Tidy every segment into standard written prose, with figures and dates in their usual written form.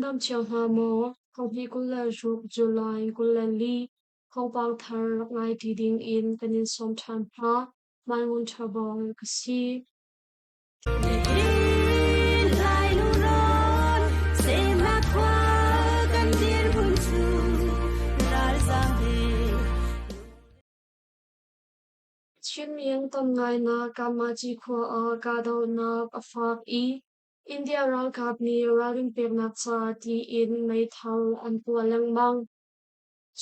nam chiang ha mo khong hi kulla juk July kulla li khong pang thar ngai ti ding in kanin som than ha mangun thabong kasi Chin miang tam ngai na kamaji khwa a kadaw na afak I India ral kap ni raling pek nak cha ti in mai thal an pualang mang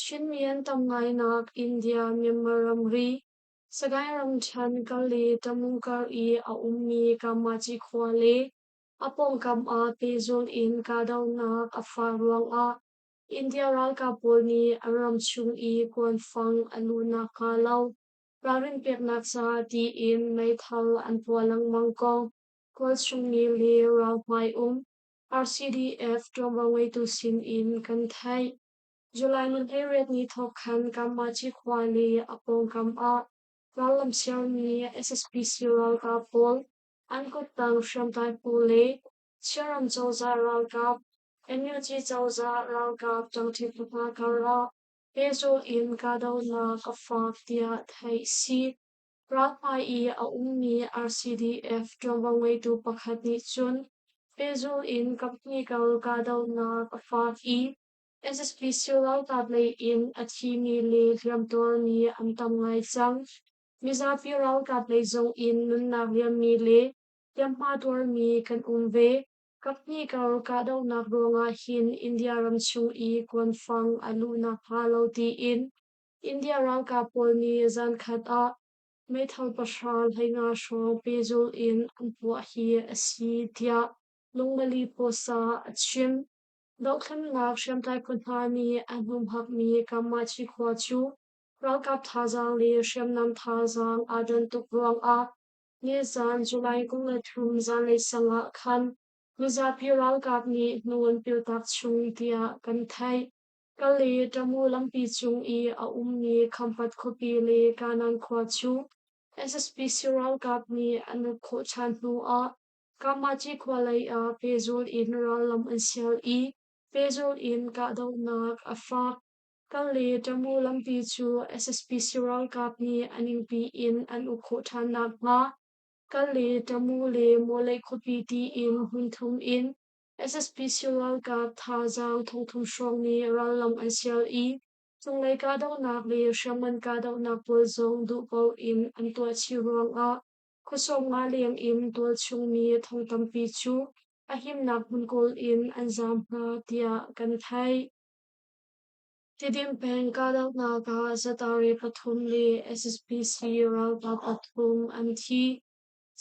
Chin miang tam ngai nak India Myanmar ri sagai ram chan kali tamungkar I a ummi kamaji khwa le apong kam a pezul in kadaw nak afak ruang a India ral kapol ni aram chung I kwan fang aluna kalau Rarin pek nak sa ti in may thal an pualang mangkong kol chung ni li rao mai RCDF tromaway tu sin in kan thai July nun eret ni thok khan kam ma chi khwa li apong kam a ralam siaw ni SSPC ral ka pol an ko tang sham tai pole chiaram chawza ral kap energy chawza ral kap chang thi pa kara Pezo in kadaw na kafak tia thai si Rapai I a ummi RCDF jombangway tu pakhat ni chun Pezo in kapni kal kadaw na kafak I SSPC ral tablay in at himi li liamtor ni amtam ngay chang Mizapi ral kaplay zong in nun na liam mi li liampator mi kan umve Kapni kal kadaw na ronga hin India ram chung I kwan fang alu na palaw ti in India ral kapol ni zan khat a may thal pasal hay nga shong pezul in ampua hi asi tia lungmali po sa at shim Dokhan ngak shem tai punha ni anhum hak mi kamachi khwa chu ral kap thazang li shem nam thazang adan tuk ruang a ni zan July kung le thum zan le sanga khan Mizapi ral kap ni nuan pil tak chung tia kan thai Kali tamu lampi chung I a umni kampat kopi le kanan khwa chu SSPC ral kap ni anu kho chan nu a kamachi khwa lai a pezul in ral lam ansial I pezul in ka daw nak afak Kali tamu lampi chu SSPC ral kap ni aning pi in anu kho chan nak ma Kali tamu le molay kopi ti in hunthum in SSPC ral kap thazang thongthum shong ni ral lam ansial I Zinglei Thawngchimnak li shaman kadaw na pul zong du pau in an tua chi ruang a khusong nga liang in tua chung mi thong tampi chu ahim nak hun kol in an zam na tia kan thai Tidim peng kadaw na ka zatari pathum li SSPC ral pa pathum an thi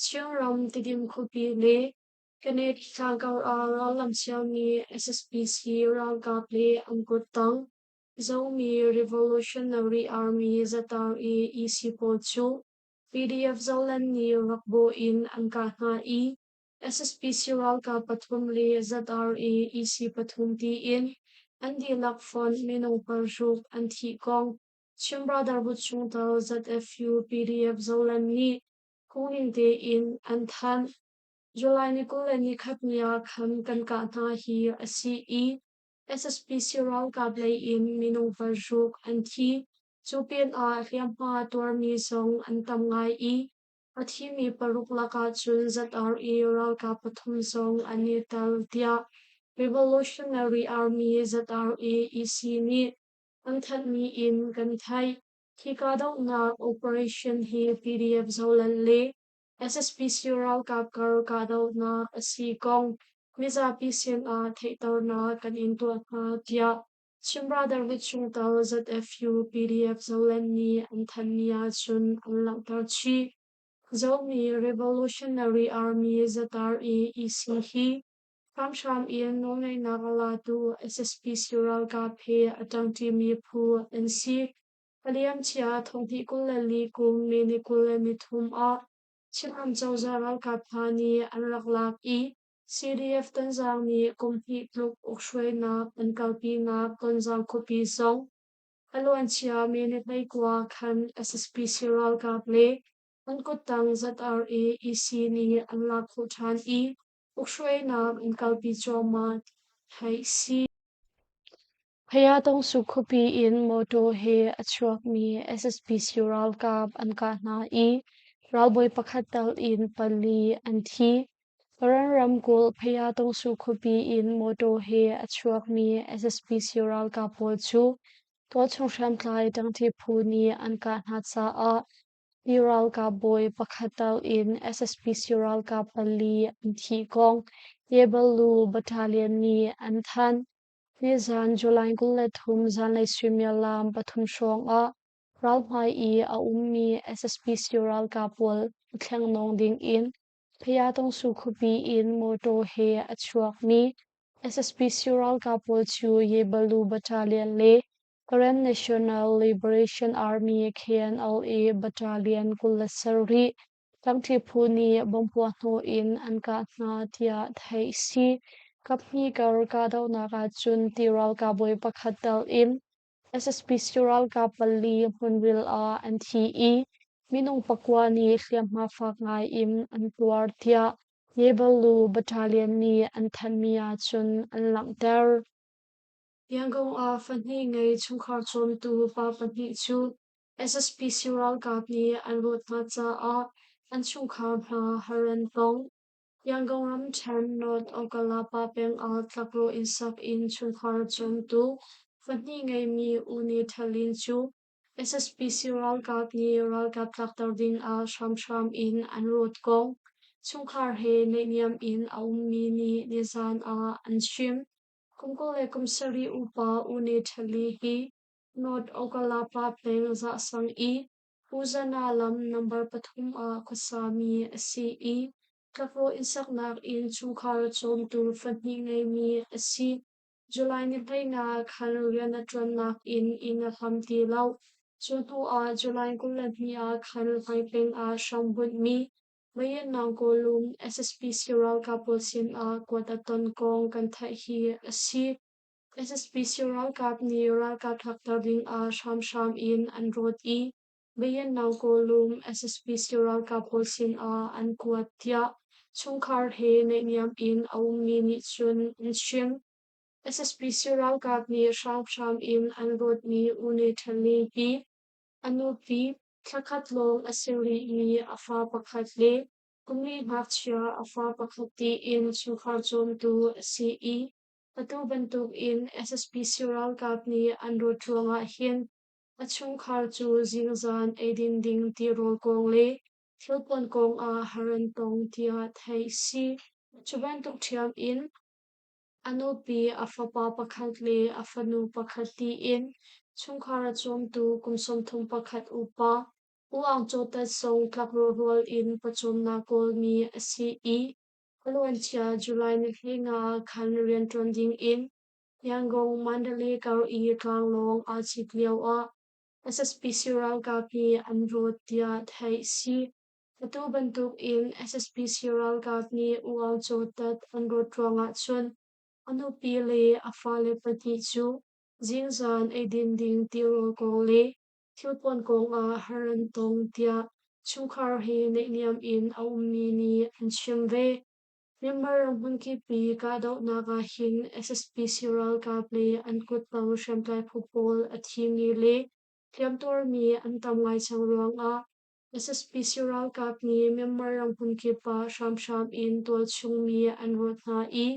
chiang ram tidim khopi le kanet kagaw a ral lam siaw ni SSPC ral kap le an kutang Zomi Revolutionary Army Zatar EC Pochu PDF Zolan ni Rakbo in Angkana SSPC Ralka Pathum li Zatar EC Pathum ti in Andi Lakfon Minong Parjuk Anti Kong Chimbra Darbut Chungtal ZFU PDF Zolan ni Kuning te in Anthan July ni kulani khatnia khan kan ka na hi asi SSPC ral kablay in minong varjuk anti chupian a riampa tor mi song antam ngai athi mi paruk laka chun ZRE ral ka pathum song anital tia Revolutionary Army ZRE EC ni anthan mi in kan thai Hikadaw na operation hi PDF zolan le SSPC ral kap kar kadaw na asi kong Mizapi sian a theitor na kan intua na tia Chimbra Darwit Chungtal ZFU PDF zolan ni anthania chun ang langtar chi Zomi Revolutionary Army Zatar EC hi Kamsham ian nonay nakalatu SSPC ral kap he atang ti mi pu NC Aliam chia thongti kulali kum mini kulani thum a Chinam chawza ral kap hani anlaklak CDF tanzang ni kumpi pluk ukshway na pankalpi na konzang kopi song Aluan chia minit na ikwa kan SSPC ral kap le Angkutang ZRA EC ni anlak huthan ukshway na pankalpi choma thai si Haya tong sukhupi in moto he achuak mi SSPC ral kap an ka na I ralboy pakhatal in pali an thi Paran ramkul phaya tong sukhupi in moto he achuak mi SSPC ral ka pol chu to chung sham tlai tang thi phuni an ka na cha a Ural ka boy pakhatal in SSPC ral ka pali an thi kong Yebalu battalion ni an than Ni zan July gulle thum zan lei swimya lam pathum shong a ral mai I a ummi SSPC ral kapol thleng nong ding in phaya tong su khupi in moto he achuak mi SSPC ral kapol chu ye balu battalion le Karen National Liberation Army KNLA battalion kulasari tangthi phuni bompua no in anka na tia thai si kapni kar ka daw na ka chun tiral ka boy pakhatal in SSPC ral ka pali hunwil a an thi I minung pakwa ni hliam ma fak ngai im an tuar tia yebalu battalion ni an than mia chun an lang ter Yangon a fanhi ngai chungkhar chom tu pa panhi chu SSPC ral ka ni an rot na cha a an chungkhar hna haran tong Yangon ram chan not okala pa peng a tlakro insak in chungkhar chom tu fanhi ngai mi uni thalin chu SSPC ral ka ni ral ka tlak tar ding a sham in an rot kong chungkhar he neiniam in a ummi ni nizan a an shim Kungkole kumsari upa uni thali hi not okala pa peng za sang I uzana lam number pathum a kusami si I Tlakro insak nak in chungkhar chom tu fanhi ngai mi si July ni hlei nga khan rian atron nak in a hamti lau chutu a July kulan hi a khan hai peng a shambut mi Mayan nang kolum SSPC ral kapul sin a kwata ton kong kan thai hi si SSPC ral kap ni ral kap thak tar ding a sham in an rot I Mayan nang kolum SSPC ral kapul sin a an kwat tia chungkhar he neiniam in a ummi ni chun in shim SSPC ral kap ni sham in an rot ni uni thali hi Anupi Tlakatlong asiri ni afa pakhatle kumli hachia afa pakhati in chungkhar chom tu si I Atu bantuk in SSPC ral kap ni anro tuanga hin achungkhar chu zingzan edin ding ti rol kong le thilpon kong a haran tong tia thai si chubantuk thiam in Anupi afapa pakhatle afanu pakhati in chungkhara chom tu kumsom thum pakhat upa uang chota song tlakro rol in pachom na kol mi si I Kaluan chia July ni hinga khan rian tronding in Yangon Mandalay kar I tlanglong a chikliaw a SSPC ral kapi anro tia thai si Atu bantuk in SSPC ral kapni uang chotat anro tuanga chun Anupi le afale pati chu zingzan edin ding tiro kong le tilpon kong a haran tong tia chungkhar he neiniam in a ummi ni an shimve member hunki pi ka daw na ka hin SSPC ral ka ple an kut pang shamplai phupol a thimi le tliamtor mi an tam ngai chang ruang a SSPC ral ka ni member ang hunki pa sham in tol chung mi an rot na I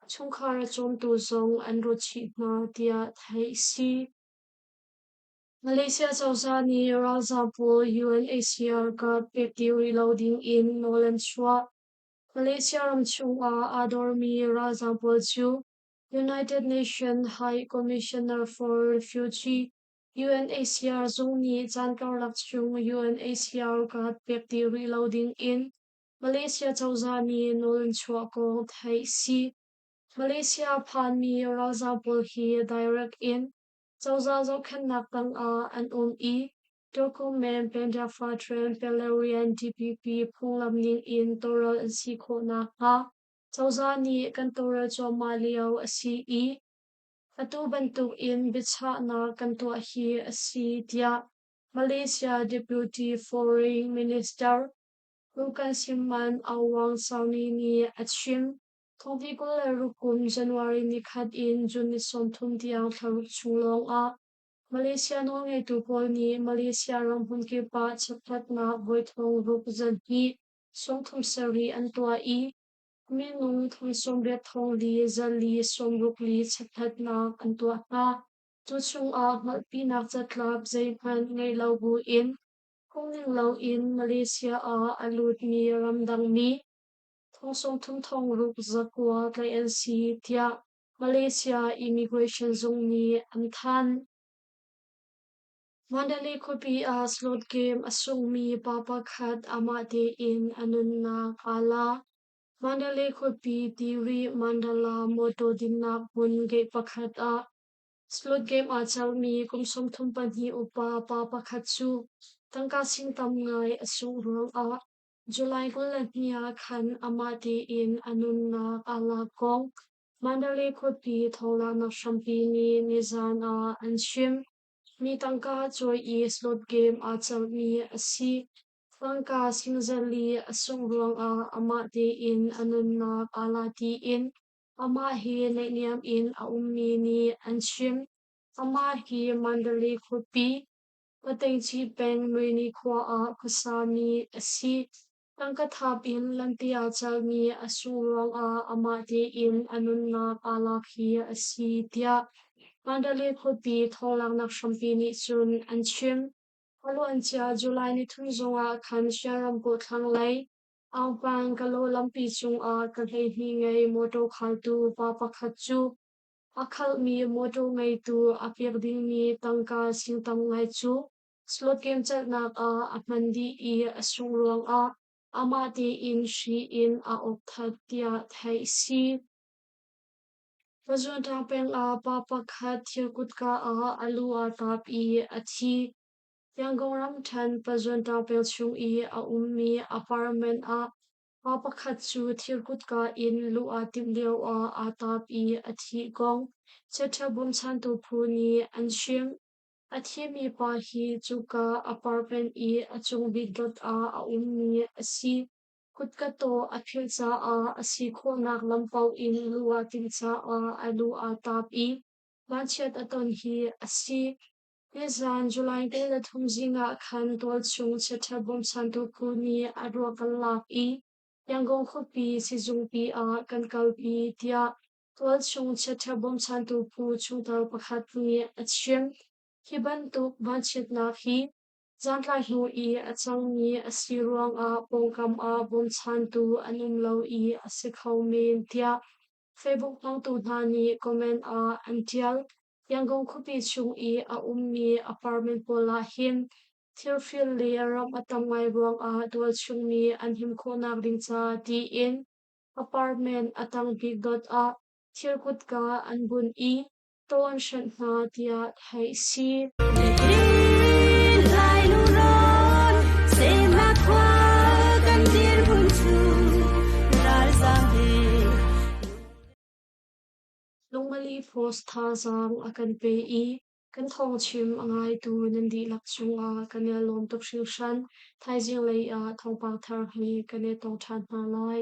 chungkhara chom tu zong an ro chi na tia thai si Malaysia chawza ni ral zampo UNHCR ka pekti reloading in Nolan Shwa Malaysia ram chung a ador mi ral zampo chu United Nations High Commissioner for Refugee UNHCR zong ni chankar lak chung UNHCR ka pekti reloading in Malaysia chawza ni Nolan Shwa ko thai si Malaysia phan mi razapol hi direct in chawza zo khannak tang a an I document penda fatren pelarian DPP phunglam ning in toral an si kho na ha chawza ni kan toral chomaliao asi I atu bantuk in bicha na kan to hi asi tia Malaysia Deputy Foreign Minister Lukan Simman Awang Sauni ni achim Thongpi ko le rukum January ni khat in June ni som thum tiang tharuk chunglong a Malaysia no ngai tu pol ni Malaysia ram hun ke pa chaphat na boithong ruk zan hi som thum sari an tua I mi nung thong som be thong li zan li som ruk li chaphat na an tua na chu chung a mal pi nak chatlap zai phan ngai lau bu in kong ning lau in Malaysia a alut mi ramdang mi thong som thum thong ruk zakwa tlai an si tia Malaysia immigration zong ni an than Mandalay kopi a slot game asung mi papa khat ama de in anun na kala Mandalay kopi tiwi mandala moto dinnak bun ge pakhat a slot game a chal mi kumsom thum pani upa papa khat chu tangka sing tam ngai asung ruang a July kulat niya khan ama de in anun na kala kong Mandalay kopi thola na shampi ni nizan a anshim mi tangka choi I slot game a chal mi asi tangka singzali asung ruang a ama de in anun na kala ti in ama hi niam in a ummi ni anshim ama hi Mandalay kopi pateng chi peng nui ni khwa a kusami asi tangka thap in lantia chal mi asung ruang a ama de in anun na kala hi asi tia Mandalay kopi tholang nak shampi ni chun anchim Alo ancha July ni thun zonga khan sharam ko thang lai ang pang kalo lampi chung a kalhei hi ngai moto khaltu pa pakhat chu akhal mi moto ngai tu apir ding mi tangka singtam ngai chu slot game chat nak a apmandi I asung ruang a ama de in shi in a opthat tia thai si Pazwan tangpeng a papa khat thirkutka a alu a tap I athi Yanggong ram than pazwan tangpeng chung I a ummi apartment a papa khat chu thirkutka in lu a timleo a tap I athi gong chetha bum chan tu phu ni anshim athi mi pa hi chuka apartment I achung big dot a ummi asi kutkato aphilcha a asi khonak lampau in luwa tincha a alu a tap I banchet aton hi asi Nezan July te la thumzinga khan tol chung chetha bom santu puni arwa kalak I yanggong khopi sizung pi a kankal pi tia tol chung chetha bom santu pu chung tal pakhat ni achim hiban tuk banchet na hi Zantla hu I achang ni asiruang a pongkam a bom santu anum lau I asikhaw min tia Facebook pang tu dhani comment a antial Yanggong khopi chung I a ummi apartment pola hin thirfil le ram atamai ruang a dual chung mi anhim khona ringcha di in apartment atang big dot a thirkutka anbun I ton shan na tia thai si Lungmali post tha zang akan pe I kan thong chim angai tu nandi lakchung a kanel lom tok shil shan thai Zinglei a thong pang thar hi kane tong than na lai